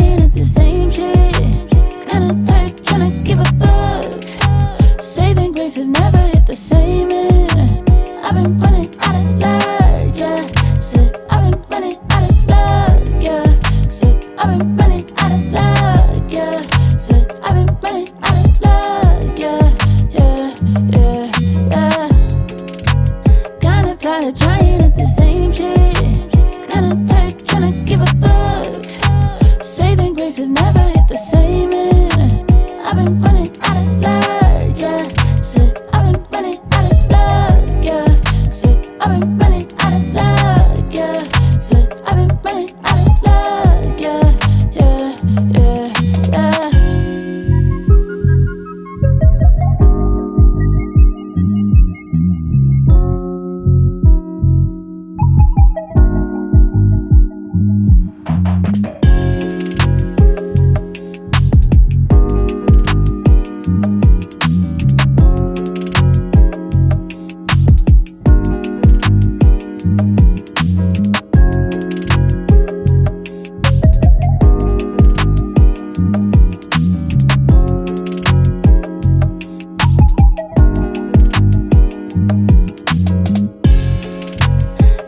trying at the same shit. Kinda tired tryna give a fuck. Saving grace has never hit the same end. I've been running out of luck, yeah. Said I've been running out of luck, yeah. Said I've been running out of luck, yeah. Said I've been running out of luck, yeah, yeah, yeah, yeah. Kinda tired trying at the same shit. Kinda tired tryna give a fuck. Saving grace has never hit the same end. I've been running out of luck, yeah. Said I've been running out of luck, yeah. Said I've been running out of luck, yeah. Said I've been running out of luck, yeah, yeah, yeah, yeah.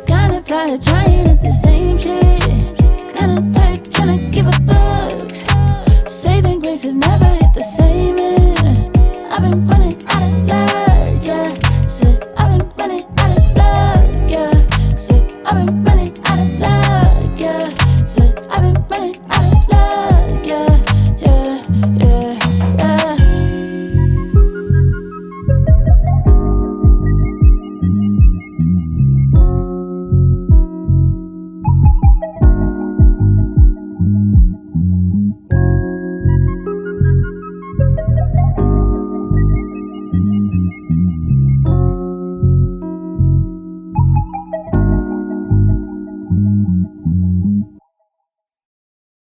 Kinda tired trying at the same shit. Kinda tired tryna give a fuck. Saving grace has never